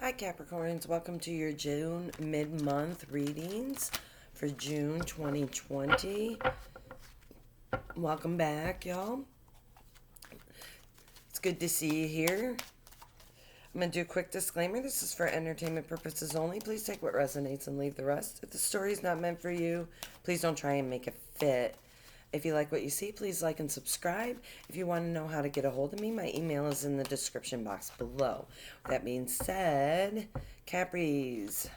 Hi Capricorns, welcome to your June mid-month readings for June 2020. Welcome back, y'all. It's good to see you here. I'm going to do a quick disclaimer. This is for entertainment purposes only. Please take what resonates and leave the rest. If the story is not meant for you, please don't try and make it fit. If you like what you see, please like and subscribe. If you want to know how to get a hold of me, my email is in the description box below. That being said, Cappies.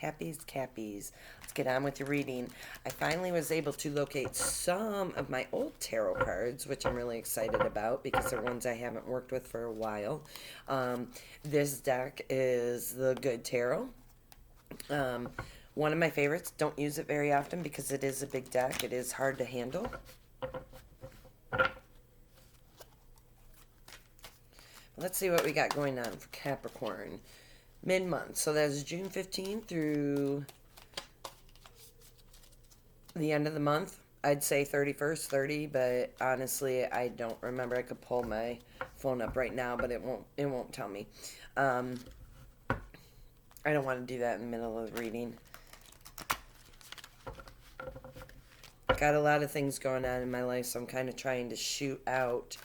Let's get on with your reading. I finally was able to locate some of my old tarot cards, which I'm really excited about because they're ones I haven't worked with for a while. This deck is the Good Tarot. One of my favorites. Don't use it very often because it is a big deck. It is hard to handle. Let's see what we got going on for Capricorn. Mid-month. So that's June 15th through the end of the month. I'd say 31st, 30, but honestly, I don't remember. I could pull my phone up right now, but it won't tell me. I don't want to do that in the middle of the reading. Got a lot of things going on in my life, so I'm kind of trying to shoot out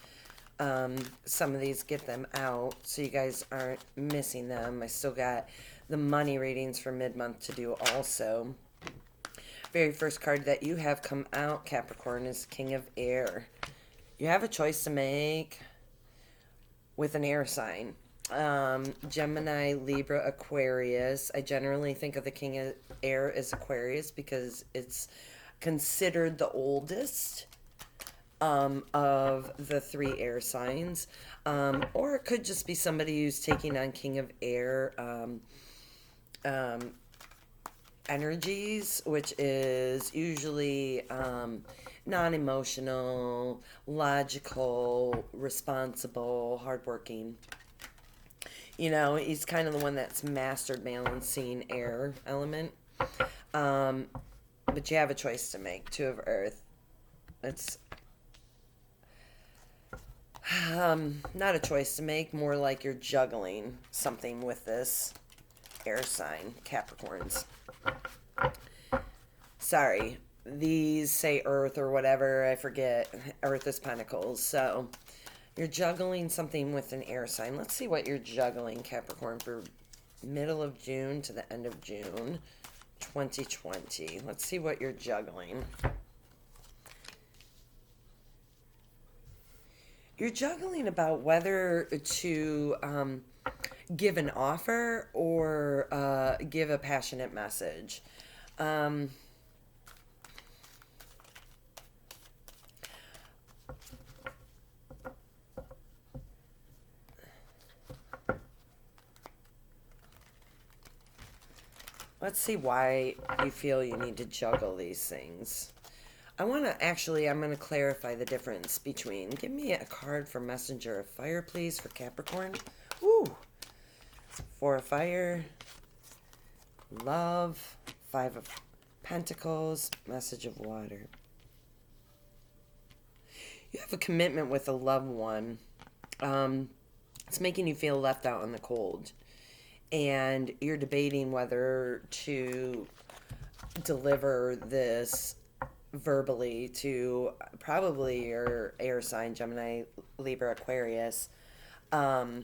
some of these, get them out so you guys aren't missing them. I still got the money readings for mid-month to do also. Very first card that you have come out, Capricorn, is King of Air. You have a choice to make with an air sign. Gemini, Libra, Aquarius. I generally think of the King of Air as Aquarius because it's considered the oldest of the three air signs. Or it could just be somebody who's taking on King of Air energies, which is usually non-emotional, logical, responsible, hardworking. You know, he's kind of the one that's mastered balancing air element. But you have a choice to make. Two of Earth. It's not a choice to make, more like you're juggling something with this air sign, Capricorns. Sorry, these say Earth or whatever, I forget. Earth is Pentacles, so you're juggling something with an air sign. Let's see what you're juggling, Capricorn, for middle of June to the end of June 2020. Let's see what you're juggling. You're juggling about whether to give an offer or give a passionate message. Let's see why you feel you need to juggle these things. I'm going to clarify the difference between, give me a card for Messenger of Fire, please, for Capricorn. Woo! Four of Fire, Love, Five of Pentacles, Message of Water. You have a commitment with a loved one. It's making you feel left out in the cold. And you're debating whether to deliver this verbally to probably your air sign, Gemini, Libra, Aquarius. But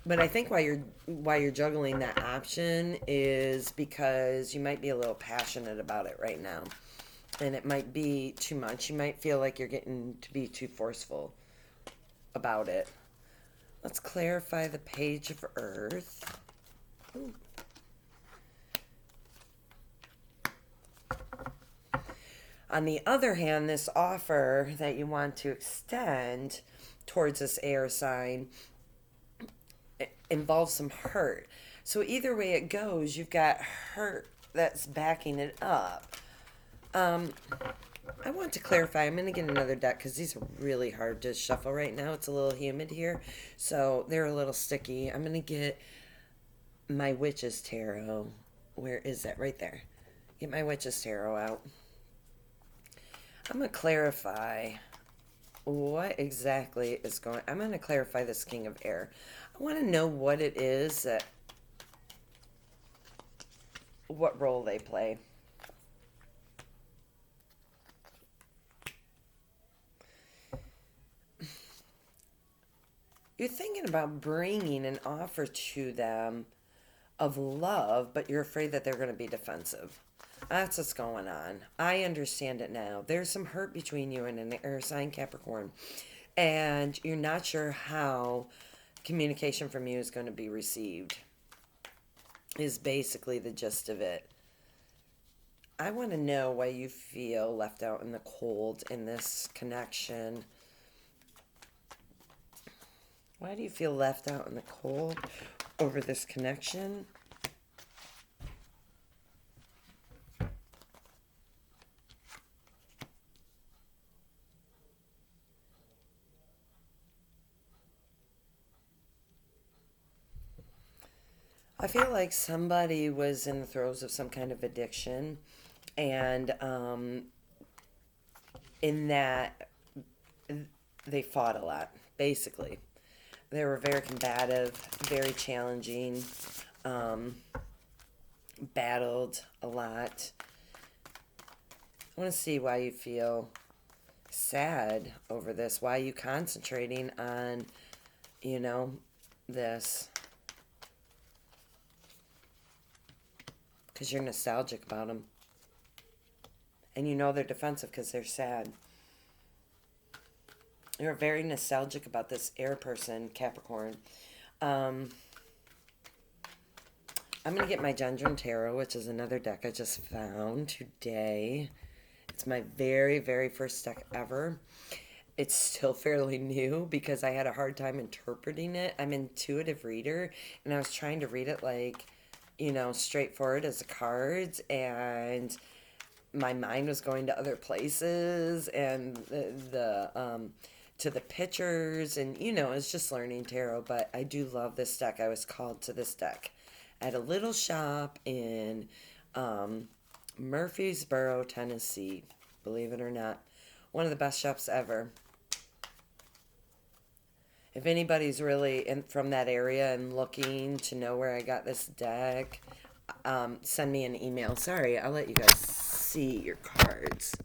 I think why you're juggling that option is because you might be a little passionate about it right now. And it might be too much. You might feel like you're getting to be too forceful about it. Let's clarify the Page of Earth. Ooh. On the other hand, this offer that you want to extend towards this air sign involves some hurt. So either way it goes, you've got hurt that's backing it up. I want to clarify. I'm going to get another deck because these are really hard to shuffle right now. It's a little humid here, so they're a little sticky. I'm going to get my Witch's Tarot. Where is that? Right there. Get my Witch's Tarot out. I'm going to clarify what exactly is going. I'm going to clarify this King of Air. I I want to know what it is that, what role they play. You're thinking about bringing an offer to them of love, but you're afraid that they're going to be defensive. That's what's going on. I understand it now. There's some hurt between you and an air sign Capricorn, and you're not sure how communication from you is going to be received, is basically the gist of it. I want to know why you feel left out in the cold in this connection. Why do you feel left out in the cold over this connection? I feel like somebody was in the throes of some kind of addiction, and in that they fought a lot, basically. They were very combative, very challenging, battled a lot. I want to see why you feel sad over this. Why are you concentrating on, this? Because you're nostalgic about them. And you know they're defensive because they're sad. You're very nostalgic about this air person, Capricorn. I'm going to get my Gendron Tarot, which is another deck I just found today. It's my very, very first deck ever. It's still fairly new because I had a hard time interpreting it. I'm an intuitive reader, and I was trying to read it like, straightforward as the cards, and my mind was going to other places, and to the pictures, and it's just learning tarot. But I do love this deck. I was called to this deck at a little shop in Murfreesboro, Tennessee. Believe it or not, one of the best shops ever. If anybody's really from that area and looking to know where I got this deck, send me an email. Sorry, I'll let you guys see your cards.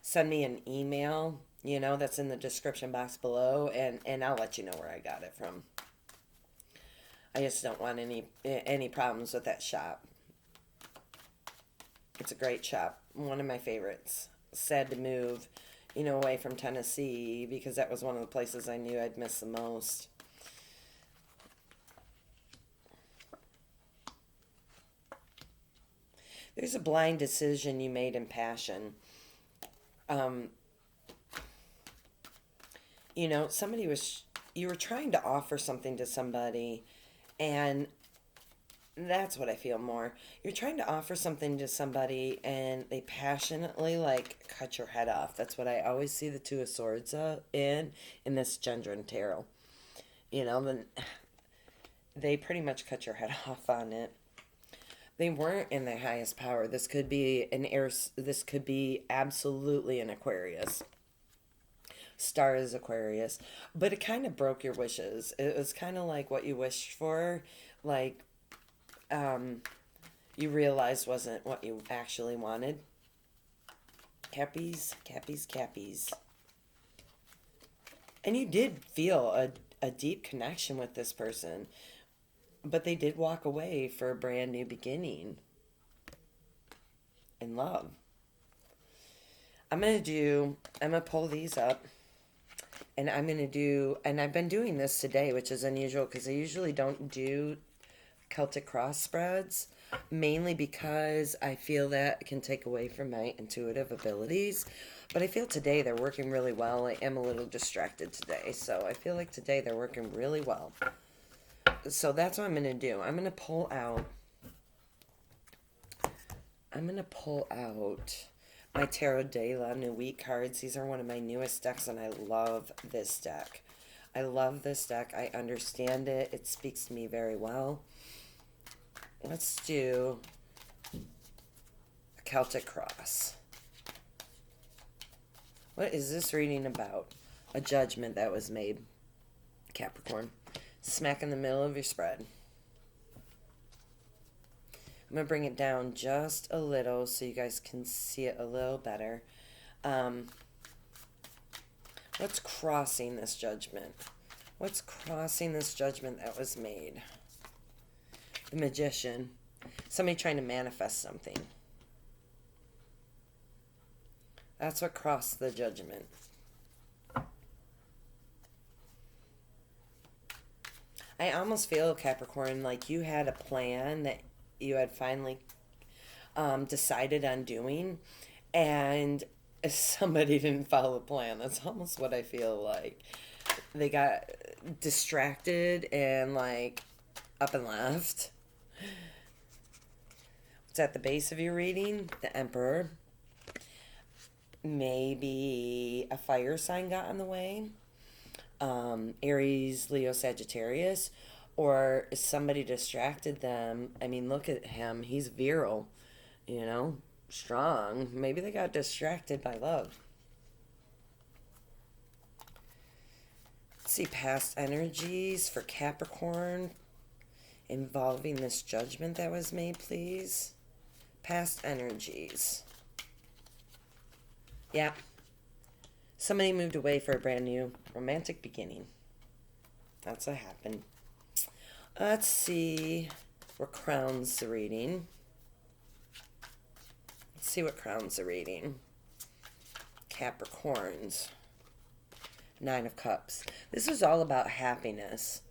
Send me an email, that's in the description box below, and I'll let you know where I got it from. I just don't want any problems with that shop. It's a great shop. One of my favorites. Sad to move, away from Tennessee because that was one of the places I knew I'd miss the most. There's a blind decision you made in passion. You were trying to offer something to somebody, and that's what I feel more. You're trying to offer something to somebody, and they passionately, cut your head off. That's what I always see the Two of Swords in this Gendron Tarot. They pretty much cut your head off on it. They weren't in their highest power. This could be this could be absolutely an Aquarius. Star is Aquarius. But it kind of broke your wishes. It was kind of like what you wished for, you realized wasn't what you actually wanted. Cappies. And you did feel a deep connection with this person, but they did walk away for a brand new beginning in love. I'm going to pull these up, and and I've been doing this today, which is unusual because I usually don't do Celtic cross spreads, mainly because I feel that can take away from my intuitive abilities. But I feel today they're working really well. I am a little distracted today, so I feel like today they're working really well. So that's what I'm going to do. I'm going to pull out my Tarot de la Nuit cards. These are one of my newest decks, and I love this deck. I understand it. It speaks to me very well. Let's do a Celtic cross. What is this reading about? A judgment that was made. Capricorn. Smack in the middle of your spread. I'm going to bring it down just a little so you guys can see it a little better. What's crossing this judgment? What's crossing this judgment that was made? The Magician. Somebody trying to manifest something. That's what crossed the judgment. I almost feel, Capricorn, like you had a plan that you had finally decided on doing, and somebody didn't follow the plan. That's almost what I feel like. They got distracted and like up and left. What's at the base of your reading? The Emperor. Maybe a fire sign got in the way. Aries, Leo, Sagittarius, or somebody distracted them. I mean, look at him. He's virile, strong. Maybe they got distracted by love. Let's see past energies for Capricorn involving this judgment that was made, please. Past energies. Yeah. Somebody moved away for a brand new romantic beginning. That's what happened. Let's see what crowns the reading. Let's see what crowns the reading. Capricorns. 9 of Cups. This is all about happiness.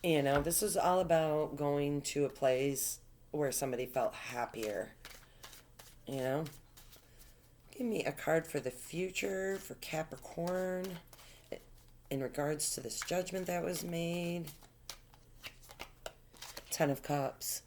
This is all about going to a place where somebody felt happier. Give me a card for the future for Capricorn in regards to this judgment that was made. 10 of Cups.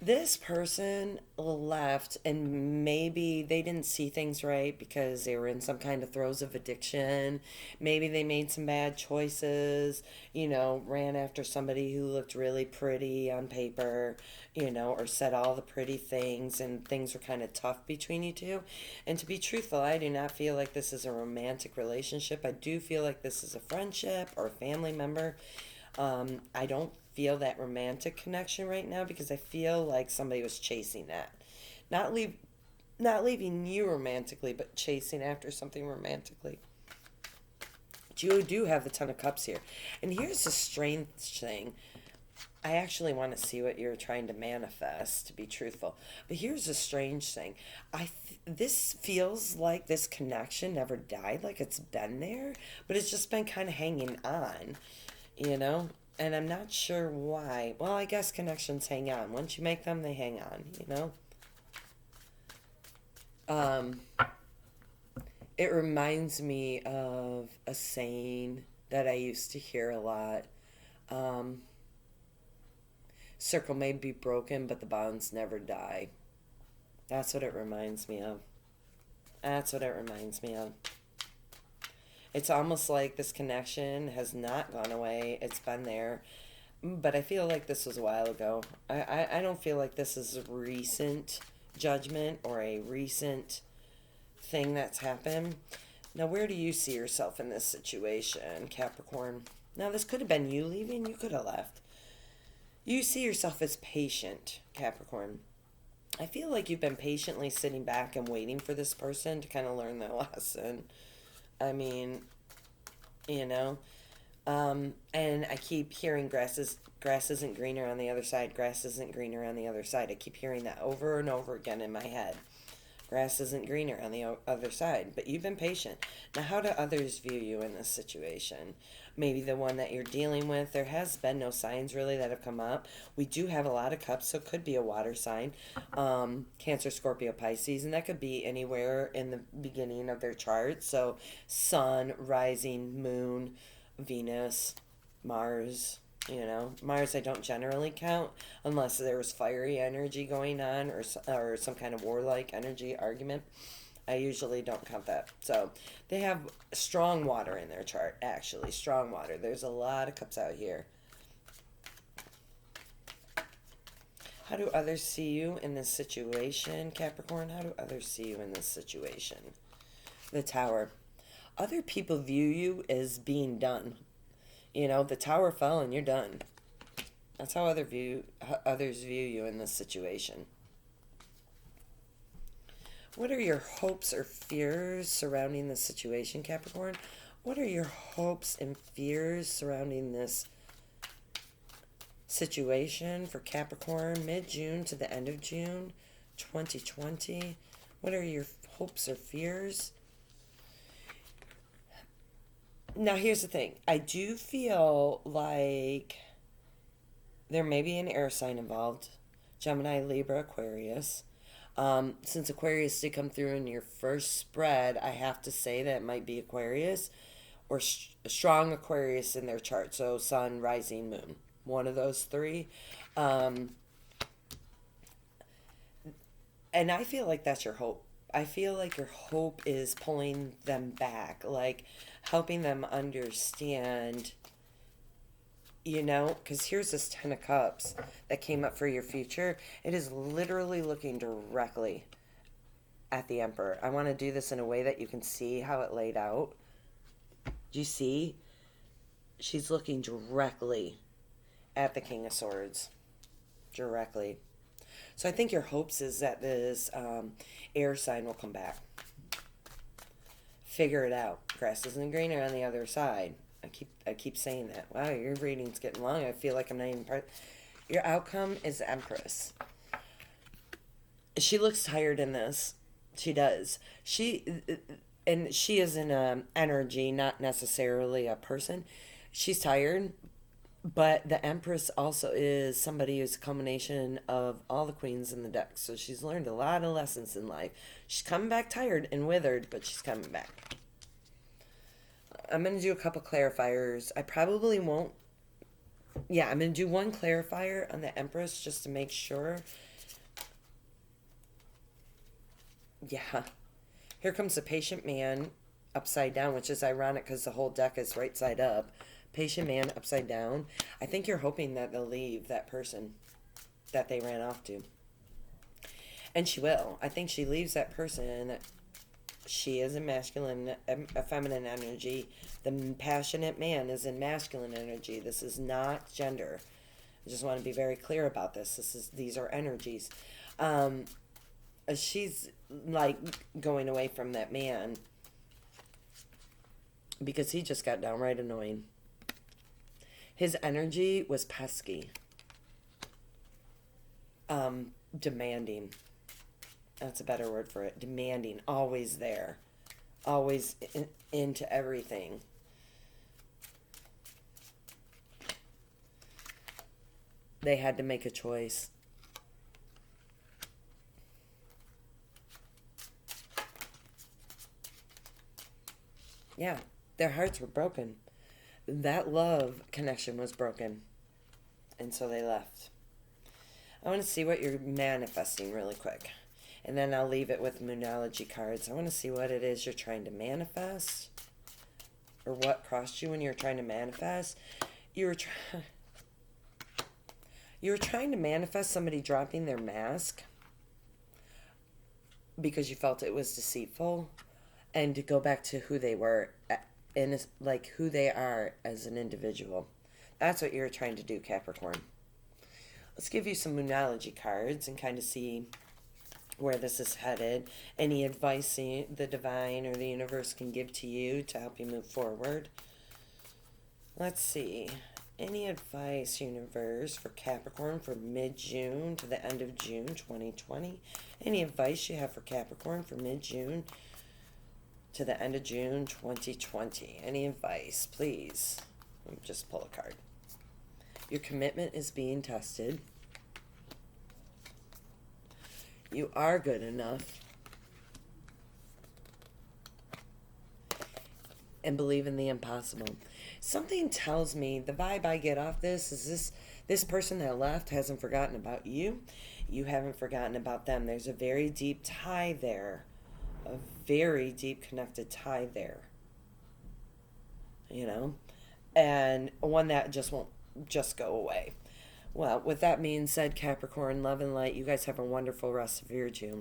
This person left and maybe they didn't see things right because they were in some kind of throes of addiction. Maybe they made some bad choices, ran after somebody who looked really pretty on paper, or said all the pretty things, and things were kind of tough between you two. And to be truthful, I do not feel like this is a romantic relationship. I do feel like this is a friendship or a family member. I don't feel that romantic connection right now because I feel like somebody was chasing that. Not leaving you romantically, but chasing after something romantically. You do have the 10 of Cups here. And here's the strange thing. I actually want to see what you're trying to manifest, to be truthful. But here's the strange thing. This feels like this connection never died, like it's been there, but it's just been kind of hanging on, And I'm not sure why. Well, I guess connections hang on. Once you make them, they hang on, It reminds me of a saying that I used to hear a lot. Circle may be broken, but the bonds never die. That's what it reminds me of. It's almost like this connection has not gone away. It's been there. But I feel like this was a while ago. I don't feel like this is a recent judgment or a recent thing that's happened. Now, where do you see yourself in this situation, Capricorn? Now, this could have been you leaving. You could have left. You see yourself as patient, Capricorn. I feel like you've been patiently sitting back and waiting for this person to kind of learn their lesson. I mean, and I keep hearing grass isn't greener on the other side. Grass isn't greener on the other side. I keep hearing that over and over again in my head. Grass isn't greener on the other side. But you've been patient. Now, how do others view you in this situation? Maybe the one that you're dealing with. There has been no signs really that have come up. We do have a lot of cups, so it could be a water sign. Cancer, Scorpio, Pisces, and that could be anywhere in the beginning of their chart. So sun, rising, moon, Venus, Mars. Mars I don't generally count unless there's fiery energy going on or some kind of warlike energy argument. I usually don't count that. So they have strong water in their chart, actually. Strong water. There's a lot of cups out here. How do others see you in this situation, Capricorn? How do others see you in this situation? The Tower. other people view you as being done. You know, the tower fell and you're done. That's how others view you in this situation. What are your hopes or fears surrounding this situation, Capricorn? What are your hopes and fears surrounding this situation for Capricorn mid-June to the end of June 2020? What are your hopes or fears? Now, here's the thing. I do feel like there may be an air sign involved. Gemini, Libra, Aquarius. Since Aquarius did come through in your first spread, I have to say that it might be Aquarius or a strong Aquarius in their chart. So Sun, Rising, Moon. One of those three. And I feel like that's your hope. I feel like your hope is pulling them back, like helping them understand, you know, because here's this 10 of Cups that came up for your future. It is literally looking directly at the Emperor. I want to do this in a way that you can see how it laid out. Do you see? She's looking directly at the King of Swords. Directly. So I think your hopes is that this air sign will come back. Figure it out. Grass isn't greener on the other side. I keep saying that. Wow, your reading's getting long. I feel like I'm not even part. Your outcome is Empress. She looks tired in this. She does. She is an energy, not necessarily a person. She's tired. But the Empress also is somebody who's a combination of all the queens in the deck. So she's learned a lot of lessons in life. She's coming back tired and withered, but she's coming back. I'm going to do a couple clarifiers. I probably won't. Yeah, I'm going to do one clarifier on the Empress just to make sure. Yeah. Here comes the Patient Man upside down, which is ironic because the whole deck is right side up. Patient Man upside down. I think you're hoping that they'll leave that person that they ran off to. And she will. I think she leaves that person. She is a masculine, a feminine energy. The passionate man is in masculine energy. This is not gender. I just want to be very clear about this. These are energies. She's like going away from that man because he just got downright annoying. His energy was pesky. Demanding. That's a better word for it. Demanding. Always there. Always into everything. They had to make a choice. Yeah, their hearts were broken. That love connection was broken. And so they left. I want to see what you're manifesting really quick. And then I'll leave it with Moonology cards. I want to see what it is you're trying to manifest. Or what crossed you when you were trying to manifest. You were trying to manifest somebody dropping their mask. Because you felt it was deceitful. And to go back to who they were. And like who they are as an individual. That's what you're trying to do, Capricorn. Let's give you some Moonology cards and kind of see where this is headed. Any advice the divine or the universe can give to you to help you move forward. Let's see. Any advice, universe, for Capricorn for mid-June to the end of June 2020? Any advice you have for Capricorn for mid-June to the end of June 2020? Any advice, please? Let me just pull a card. Your commitment is being tested. You are good enough. And believe in the impossible. Something tells me, the vibe I get off this is this person that left hasn't forgotten about you. You haven't forgotten about them. There's a very deep tie there. A very deep connected tie there. You know? And one that just won't just go away. Well, with that being said, Capricorn, love and light, you guys have a wonderful rest of your June.